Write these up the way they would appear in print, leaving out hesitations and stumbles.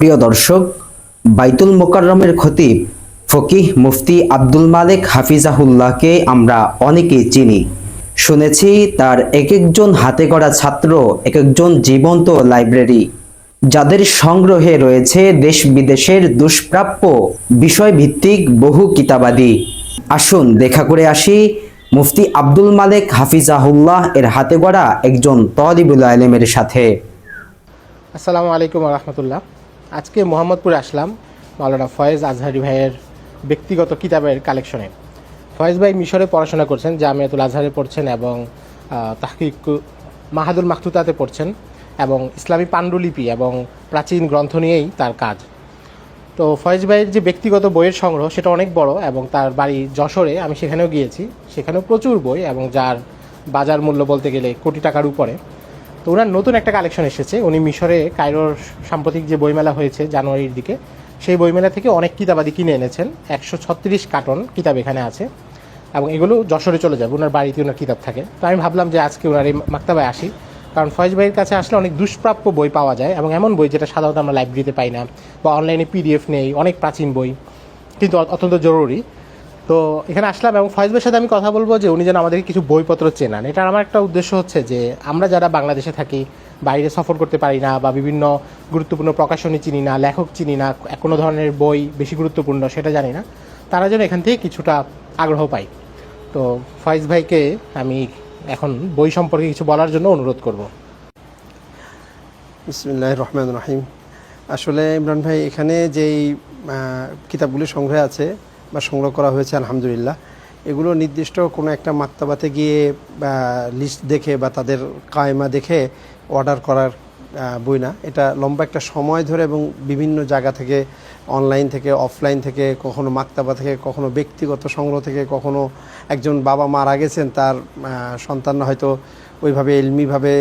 প্রিয় দর্শক, বাইতুল মোকাররমের খতিব ফকিহ মুফতি আব্দুল মালেক হাফিজাহুল্লাহকে আমরা অনেকেই চিনি। শুনেছি তার এক একজন হাতে গড়া ছাত্র এক একজন জীবন্ত লাইব্রেরি, যাদের সংগ্রহে রয়েছে দেশ বিদেশের দুষ্প্রাপ্য বিষয়ভিত্তিক বহু কিতাবাদি। আসুন দেখা করে আসি মুফতি আব্দুল মালেক হাফিজাহুল্লাহ এর হাতে গড়া একজন তলিবুল ইলমের সাথে। আসসালামু আলাইকুম রহমতুল্লাহ। আজকে মোহাম্মদপুরে আসলাম মাওলানা ফয়েজ আজহারি ভাইয়ের ব্যক্তিগত কিতাবের কালেকশনে। ফয়েজ ভাই মিশরে পড়াশোনা করছেন, জামিয়াতুল আজহারে পড়ছেন এবং তাহকিক মাহাদুল মাকতুতাতে পড়ছেন এবং ইসলামী পাণ্ডুলিপি এবং প্রাচীন গ্রন্থ নিয়েই তার কাজ। তো ফয়েজ ভাইয়ের যে ব্যক্তিগত বইয়ের সংগ্রহ সেটা অনেক বড় এবং তার বাড়ি যশোরে, আমি সেখানেও গিয়েছি, সেখানেও প্রচুর বই এবং যার বাজার মূল্য বলতে গেলে কোটি টাকার উপরে। তো ওনার নতুন একটা কালেকশন এসেছে। উনি মিশরে কায়রোর সাম্প্রতিক যে বইমেলা হয়েছে জানুয়ারির দিকে, সেই বইমেলা থেকে অনেক কিতাবাদি কিনে এনেছেন। 136 কার্টন কিতাব এখানে আছে এবং এগুলো যশোরে চলে যাবে, ওনার বাড়িতে ওনার কিতাব থাকে। তো আমি ভাবলাম যে আজকে ওনার এই মাক্তাবায় আসি, কারণ ফয়েজ ভাইয়ের কাছে আসলে অনেক দুষ্প্রাপ্য বই পাওয়া যায় এবং এমন বই যেটা সাধারণত আমরা লাইব্রেরিতে পাই না বা অনলাইনে পিডিএফ নেই, অনেক প্রাচীন বই কিন্তু অত্যন্ত জরুরি। তো এখানে আসলাম এবং ফয়েজ ভাইয়ের সাথে আমি কথা বলবো যে উনি যেন আমাদেরকে কিছু বইপত্র চেনান। এটা আমার একটা উদ্দেশ্য হচ্ছে যে আমরা যারা বাংলাদেশে থাকি, বাইরে সফর করতে পারি না বা বিভিন্ন গুরুত্বপূর্ণ প্রকাশনী চিনি না, লেখক চিনি না, কোনো ধরনের বই বেশি গুরুত্বপূর্ণ সেটা জানি না, তারা যেন এখান থেকে কিছুটা আগ্রহ পায়। তো ফয়েজ ভাইকে আমি এখন বই সম্পর্কে কিছু বলার জন্য অনুরোধ করব। বিসমিল্লাহির রহমানির রহিম। আসলে ইমরান ভাই, এখানে যেই কিতাবগুলি সংগ্রহে আছে বা সংগ্রহ করা হয়েছে আলহামদুলিল্লাহ, এগুলো নির্দিষ্ট কোনো একটা মাক্তাবাতে গিয়ে লিস্ট দেখে বা তাদের কায়মা দেখে অর্ডার করার বই না। এটা লম্বা একটা সময় ধরে এবং বিভিন্ন জায়গা থেকে, অনলাইন থেকে, অফলাইন থেকে, কখনো মাক্তাবা থেকে, কখনো ব্যক্তিগত সংগ্রহ থেকে, কখনো একজন বাবা মারা গেছেন, তার সন্তানরা হয়তো ওইভাবে ইলমিভাবে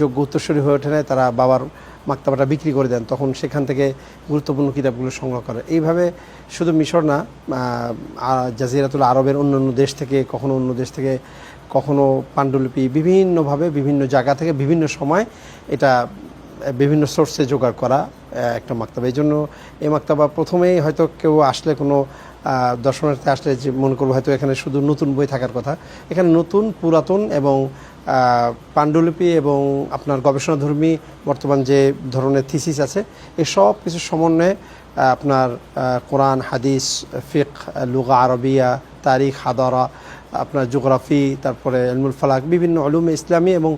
যোগ্য উত্তরসূরি হয়ে ওঠে না, তারা বাবার মাক্তাবাটা বিক্রি করে দেন, তখন সেখান থেকে গুরুত্বপূর্ণ কিতাবগুলো সংগ্রহ করে। এইভাবে শুধু মিশর না, জাজিরাতুল আরবের অন্যান্য দেশ থেকে, কখনো অন্য দেশ থেকে, কখনো পাণ্ডুলিপি বিভিন্নভাবে বিভিন্ন জায়গা থেকে বিভিন্ন সময় এটা বিভিন্ন সোর্সে জোগাড় করা একটা মাক্তাবা। এই জন্য এই মাক্তাবা প্রথমেই হয়তো কেউ আসলে, কোনো দর্শনার্থী আসলে যে মনে করবো হয়তো এখানে শুধু নতুন বই থাকার কথা। এখানে নতুন, পুরাতন এবং পাণ্ডুলিপি এবং আপনার গবেষণাধর্মী বর্তমান যে ধরনের থিসিস আছে, এই সব কিছু সমন্বয়ে আপনার কোরআন, হাদিস, ফিকহ, লুগা আরবিয়া, তারিখ, হাদারা, আপনার জিওগ্রাফি, তারপরে ইলমুল ফালাক, বিভিন্ন উলুমে ইসলামী এবং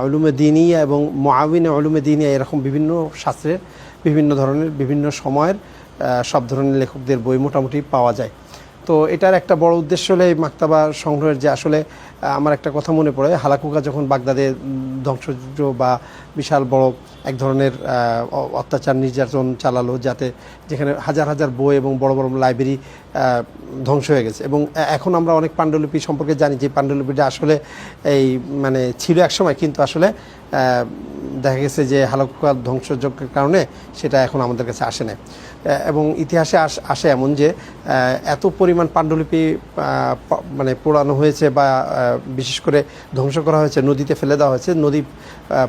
উলুমে দিনিয়া এবং মুআউইনে উলুমে দিনিয়া, এরকম বিভিন্ন শাস্ত্রের বিভিন্ন ধরনের বিভিন্ন সময়ের সব ধরনের লেখকদের বই মোটামুটি পাওয়া যায়। তো এটার একটা বড় উদ্দেশ্য হলো এই মাক্তাবা সংগ্রহের। যে আসলে আমার একটা কথা মনে পড়ে, হালাকুকা যখন বাগদাদে ধ্বংসযজ্ঞ বা বিশাল বড় এক ধরনের অত্যাচার নির্যাতন চালালো, যাতে যেখানে হাজার হাজার বই এবং বড় বড় লাইব্রেরি ধ্বংস হয়ে গেছে। এবং এখন আমরা অনেক পাণ্ডুলিপি সম্পর্কে জানি যে পাণ্ডুলিপিটা আসলে এই মানে ছিল এক সময়, কিন্তু আসলে দেখা গেছে যে হালাকুকা ধ্বংসযজ্ঞের কারণে সেটা এখন আমাদের কাছে আসে না। এবং ইতিহাসে আসে এমন যে এত পরিমাণ পাণ্ডুলিপি মানে পোড়ানো হয়েছে বা বিশেষ করে ধ্বংস করা হয়েছে, নদীতে ফেলে দেওয়া হয়েছে, নদী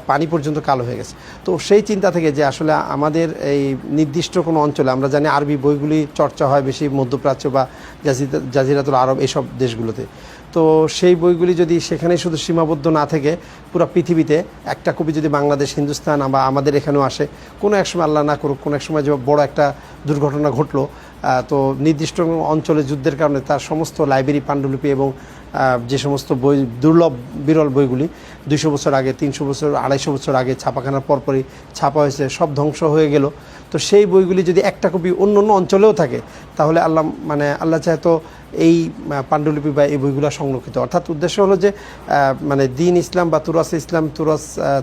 পানি পর্যন্ত কালো হয়ে গেছে। তো সেই চিন্তা থেকে যে আসলে আমাদের এই নির্দিষ্ট কোনো অঞ্চলে, আমরা জানি আরবি বইগুলি চর্চা হয় বেশি মধ্যপ্রাচ্য বা জাজিরাতুল আরব এইসব দেশগুলোতে, তো সেই বইগুলি যদি সেখানে শুধু সীমাবদ্ধ না থেকে পুরো পৃথিবীতে একটা কপি যদি বাংলাদেশ, হিন্দুস্তান বা আমাদের এখানেও আসে, কোনো এক সময় আল্লাহ না করুক কোনো এক সময় যে বড় একটা দুর্ঘটনা ঘটলো, তো নির্দিষ্ট অঞ্চলে যুদ্ধের কারণে তার সমস্ত লাইব্রেরি, পাণ্ডুলিপি এবং যে সমস্ত বই, দুর্লভ বিরল বইগুলি 200 বছর আগে, 300 বছর, 250 বছর আগে ছাপাখানার পরপরই ছাপা হয়েছে, সব ধ্বংস হয়ে গেল। তো সেই বইগুলি যদি একটা কপি অন্য অন্য অঞ্চলেও থাকে, তাহলে আল্লাহ চাহে তো এই পাণ্ডুলিপি বা এই বইগুলো সংরক্ষিত। অর্থাৎ উদ্দেশ্য হলো যে মানে দিন ইসলাম বা তুরাস ইসলাম,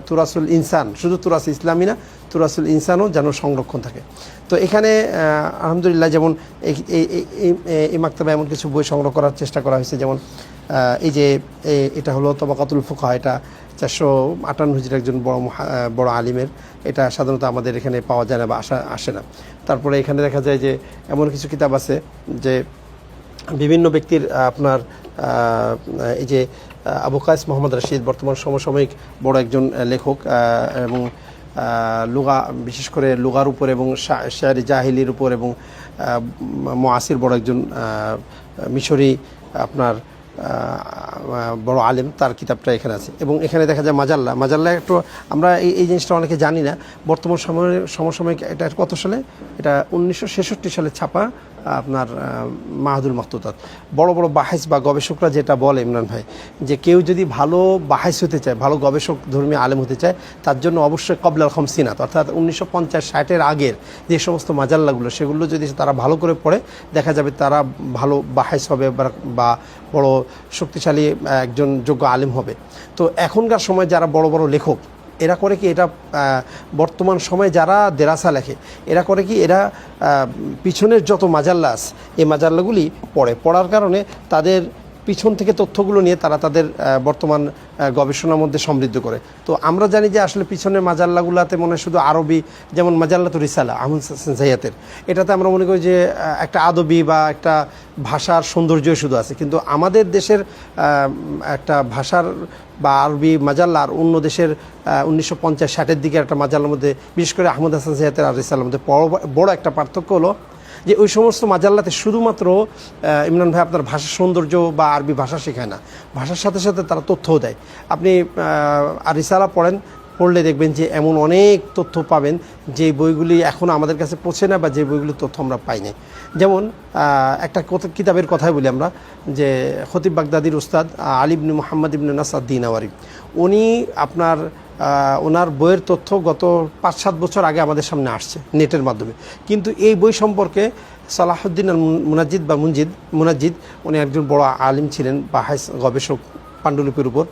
তুরাসুল ইনসান, শুধু তুরাস ইসলামই না, তুরাসুল ইনসানও যেন সংরক্ষণ থাকে। তো এখানে আলহামদুলিল্লাহ, যেমন এই মাক্তাবা এমন কিছু বই সংগ্রহ করার চেষ্টা করা হয়েছে, যেমন এই যে এটা হলো তবাকাতুল ফুকাহা, এটা 458 হিজরির একজন বড় আলিমের। এটা সাধারণত আমাদের এখানে পাওয়া যায় না বা আসে না। তারপরে এখানে দেখা যায় যে এমন কিছু কিতাব আছে যে বিভিন্ন ব্যক্তির, আপনার এই যে আবু কায়েস মোহাম্মদ রশিদ, বর্তমান সমসাময়িক বড় একজন লেখক এবং লুগা, বিশেষ করে লুগার উপর এবং শায়রি জাহিলির উপর এবং মুআসির বড় একজন মিশরি আপনার বড় আলেম, তার কিতাবটা এখানে আছে। এবং এখানে দেখা যায় মাজাল্লা একটু আমরা এই জিনিসটা অনেকে জানি না। বর্তমান সমসাময়িক এটা কত সালে, এটা 1966 সালে ছাপা আপনার মাহাদুল মখতুতাত। বড় বড় বাহেস বা গবেষকরা যেটা বলে ইমরান ভাই, যে কেউ যদি ভালো বাহেস হতে চায়, ভালো গবেষক ধর্মীয় আলেম হতে চায়, তার জন্য অবশ্যই কবলাল খমসিনাত অর্থাৎ 1950-60-এর আগের যে সমস্ত মাজাল্লাগুলো, সেগুলো যদি তারা ভালো করে পড়ে, দেখা যাবে তারা ভালো বাহেস হবে বা বড় শক্তিশালী একজন যোগ্য আলেম হবে। তো এখনকার সময় যারা বড় বড় লেখক, এরা করে কি, এটা বর্তমান সময়ে যারা দেরাসা লেখে, এরা করে কি, এরা পিছনের যত মাজাল্লা আছে এই মাজাল্লাগুলি পড়ার কারণে তাদের পিছন থেকে তথ্যগুলো নিয়ে তারা তাদের বর্তমান গবেষণার মধ্যে সমৃদ্ধ করে। তো আমরা জানি যে আসলে পিছনের মাজাল্লাগুলাতে মনে হয় শুধু আরবি, যেমন মাজাল্লাতু রিসালা আহমদ হাসান জাইয়াতের, এটাতে আমরা মনে করি যে একটা আদবি বা একটা ভাষার সৌন্দর্য শুধু আছে, কিন্তু আমাদের দেশের একটা ভাষার বা আরবি মাজাল্লা আর অন্য দেশের 1950-60-এর দিকে একটা মাজাল্লার মধ্যে, বিশেষ করে আহমদ হাসান জাইয়াতের আর রিসালার মধ্যে বড় একটা পার্থক্য হলো যে ওই সমস্ত মাজাল্লাতে শুধুমাত্র ইমরান ভাই আপনার ভাষার সৌন্দর্য বা আরবি ভাষা শেখায় না, ভাষার সাথে সাথে তারা তথ্যও দেয়। আপনি আর রিসালা পড়লে দেখবেন যে এমন অনেক তথ্য পাবেন যে বইগুলি এখনও আমাদের কাছে পৌঁছে না, বা যে বইগুলির তথ্য আমরা পাই না। যেমন একটা কিতাবের কথাই বলি আমরা, যে খতিব বাগদাদির উস্তাদ আলী ইবনে মুহাম্মদ ইবনে নাসর দিনাওয়ারি, উনি আপনার ওনার বইয়ের তথ্য গত 5-7 বছর আগে আমাদের সামনে আসছে নেটের মাধ্যমে, কিন্তু এই বই সম্পর্কে সালাহুদ্দিন আল মুনাজ্জিদ বা মুনাজ্জিদ, উনি একজন বড় আলিম ছিলেন, বাহেস গবেষক পাণ্ডুলিপির উপর।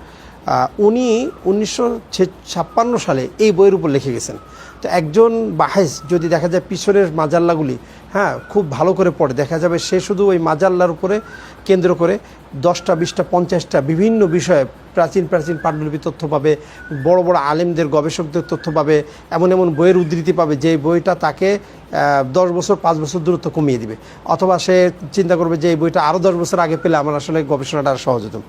উনি 1956 সালে এই বইয়ের উপর লিখে গেছেন। তো একজন বাহেস যদি দেখা যায় পিছনের মাজাল্লাগুলি খুব ভালো করে পড়ে, দেখা যাবে সে শুধু ওই মাজাল্লার উপরে কেন্দ্র করে 10টা 20টা 50টা বিভিন্ন বিষয়ে প্রাচীন পাণ্ডুলিপি তথ্য পাবে, বড় বড় আলেমদের গবেষকদের তথ্য পাবে, এমন বইয়ের উদ্ধৃতি পাবে যে বইটা তাকে 10 বছর 5 বছর দূরত্ব কমিয়ে দিবে। অথবা সে চিন্তা করবে যে এই বইটা আরও 10 বছর আগে পেলে আমার আসলে গবেষণাটা আরও সহজ হতো।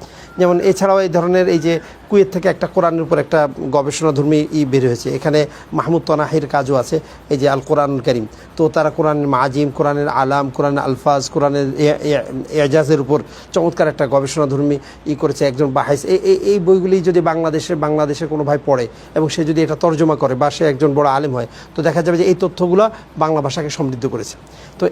যেমন এছাড়াও এই ধরনের এই যে কুয়েত থেকে একটা কোরআনের উপর একটা গবেষণাধর্মী বের হয়েছে, এখানে মাহমুদ তনাহির কাজও আছে, এই যে আল কোরআনুল কারীম। তো তারা কোরআনের মাজিম, কোরআনের আলাম, কোরআনের আলফাজ, কোরআনের এজাজের উপর চমৎকার একটা গবেষণাধর্মী করেছে একজন বাহেস। এই বইগুলি যদি বাংলাদেশের কোনো ভাই পড়ে এবং সে যদি এটা তর্জমা করে বা সে একজন বড় আলেম হয়, তো দেখা যাবে যে এই তথ্যগুলো বাংলা ভাষাকে সমৃদ্ধ করেছে। তো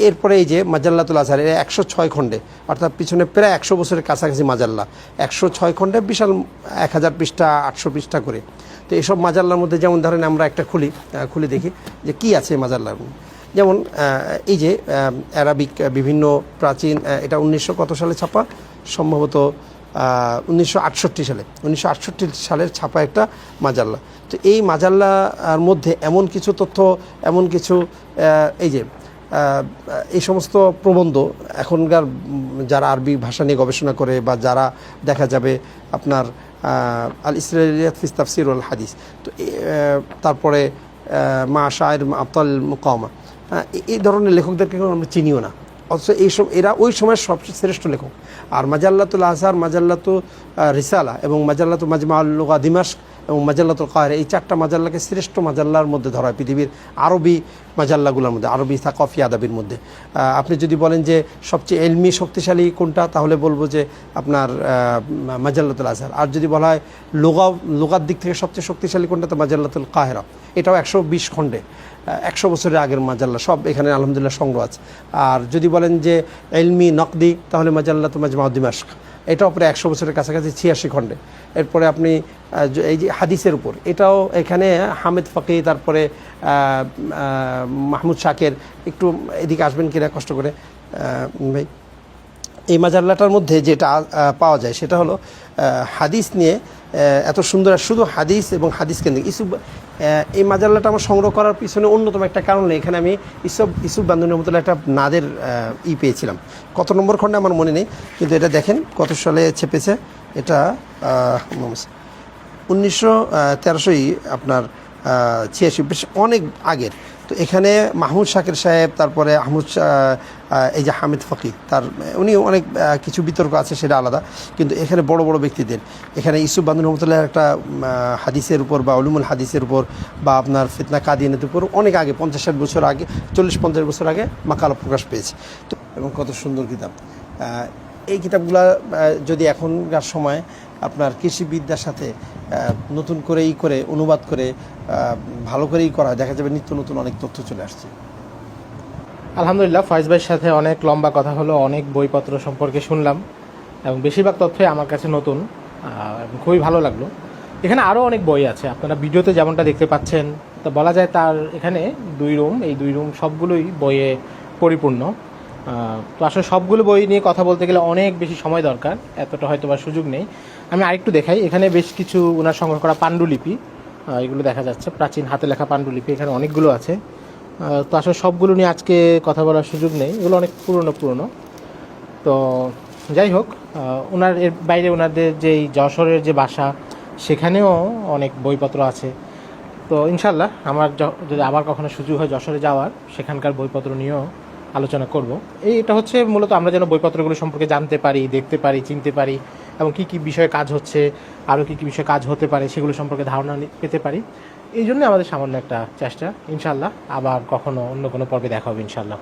এরপরে এই যে মাজাল্লাতুল আজহার, এর 106 খণ্ডে, অর্থাৎ পিছনে প্রায় 100 বছরের কাছাকাছি মাজাল্লা, 106 খণ্ডে, বিশাল 1000 পৃষ্ঠা 800 পৃষ্ঠা করে। তো এইসব মাজাল্লার মধ্যে যেমন ধরেন আমরা একটা খুলে দেখি যে কি আছে মাজাল্লার। যেমন এই যে অ্যারাবিক বিভিন্ন প্রাচীন, এটা 1900 কত সালে ছাপা, সম্ভবত 1968 সালের ছাপা একটা মাজাল্লা। তো এই মাজাল্লার মধ্যে এমন কিছু তথ্য, এমন কিছু এই যে এই সমস্ত প্রবন্ধ, এখনকার যারা আরবি ভাষা নিয়ে গবেষণা করে বা যারা দেখা যাবে আপনার আল ইসরাইলিয়াত ফি তাফসির ওয়াল হাদিস, তো তারপরে মা শায়ের আবতাল মুকাওমা, এই ধরনের লেখকদেরকে আমরা চিনিও না, অথচ এরা ওই সময়ের সবচেয়ে শ্রেষ্ঠ লেখক। আর মাজাল্লাতুল আজহার, মাজাল্লাতুল রিসালা এবং মাজাল্লাতুল মাজমাউল লুগা দিমাশক এবং মাজাল্লাতুল কাহিরা, এই 4টা মাজাল্লাকে শ্রেষ্ঠ মাজাল্লার মধ্যে ধরা হয় পৃথিবীর আরবি মাজাল্লাগুলোর মধ্যে, আরবি সাকাফি আদাবির মধ্যে। আপনি যদি বলেন যে সবচেয়ে এলমি শক্তিশালী কোনটা, তাহলে বলবো যে আপনার মাজাল্লাতুল আজহার। আর যদি বলা হয় লুগার দিক থেকে সবচেয়ে শক্তিশালী কোনটা, তো মাজাল্লাতুল কাহিরা, এটাও 120 খণ্ডে, 100 বছরের আগের মাজাল্লা, সব এখানে আলহামদুলিল্লাহ সংগ্রহ আছে। আর যদি বলেন যে এলমি নকদি, তাহলে মাজাল্লাতুল মাজমাউ দিমাশক, এটাও প্রায় 100 বছরের কাছাকাছি, 86 খণ্ডে। এরপরে আপনি এই যে হাদিসের উপর, এটাও এখানে হামিদ ফাকি, তারপরে মাহমুদ শাকের, একটু এদিকে আসবেন কিনা কষ্ট করে ভাই। এই মাজাল্লাটার মধ্যে যেটা পাওয়া যায় সেটা হলো হাদিস নিয়ে এত সুন্দর, শুধু হাদিস এবং হাদিস কেন্দ্রিক এই মাজাল্লাটা আমার সংগ্রহ করার পিছনে অন্যতম একটা কারণ নেই। এখানে আমি ইসুফ বান্দুর রহমতুল্লাহ একটা নাদের পেয়েছিলাম, কত নম্বর খণ্ডে আমার মনে নেই, কিন্তু এটা দেখেন কত সালে ছেপেছে। এটা 1913 আপনার বেশ অনেক আগের। তো এখানে মাহমুদ শাকির সাহেব, তারপরে এই যে হামিদ ফকি, উনি অনেক কিছু বিতর্ক আছে, সেটা আলাদা। কিন্তু এখানে বড় বড় ব্যক্তিদের, এখানে ইউসুফ বান্দুন রহমতুল্লাহ একটা হাদিসের উপর বা উলুমুল হাদিসের উপর বা আপনার ফিতনা কাদিয়ানের উপর অনেক আগে 50-60 বছর আগে, 40-50 বছর আগে মাকালা প্রকাশ পেয়েছে। তো এবং কত সুন্দর কিতাব। এই কিতাবগুলা যদি এখনকার সময় আপনার কৃষিবিদ্যার সাথে নতুন করে অনুবাদ করে ভালো করেই করা, দেখা যাবে নিত্য নতুন অনেক তথ্য চলে আসছে। আলহামদুলিল্লাহ, ফয়েজ ভাইয়ের সাথে অনেক লম্বা কথা হলো, অনেক বইপত্র সম্পর্কে শুনলাম এবং বেশিরভাগ তথ্যই আমার কাছে নতুন এবং খুবই ভালো লাগলো। এখানে আরও অনেক বই আছে, আপনারা ভিডিওতে যেমনটা দেখতে পাচ্ছেন। তো বলা যায় তার এখানে 2 রুম, এই 2 রুম সবগুলোই বইয়ে পরিপূর্ণ। তো আসলে সবগুলো বই নিয়ে কথা বলতে গেলে অনেক বেশি সময় দরকার, এতটা হয়তো বা সুযোগ নেই। আমি আরেকটু দেখাই, এখানে বেশ কিছু ওনার সংগ্রহ করা পাণ্ডুলিপি, এগুলো দেখা যাচ্ছে, প্রাচীন হাতে লেখা পাণ্ডুলিপি এখানে অনেকগুলো আছে। তো আসলে সবগুলো নিয়ে আজকে কথা বলার সুযোগ নেই, এগুলো অনেক পুরনো। তো যাই হোক, ওনার এর বাইরে ওনাদের যেই যশোরের যে বাসা, সেখানেও অনেক বইপত্র আছে। তো ইনশাল্লাহ আমার যদি আবার কখনো সুযোগ হয় যশোরে যাওয়ার, সেখানকার বইপত্র নিয়েও আলোচনা করব। এটা হচ্ছে মূলত আমরা যেন বইপত্রগুলো সম্পর্কে জানতে পারি, দেখতে পারি, চিনতে পারি এবং কী কী বিষয়ে কাজ হচ্ছে, আরও কী কী বিষয়ে কাজ হতে পারে সেগুলো সম্পর্কে ধারণা পেতে পারি। এই জন্য আমাদের সামান্য একটা চেষ্টা। ইনশাল্লাহ আবার কখনো অন্য কোনো পর্বে দেখা হবে ইনশাল্লাহ।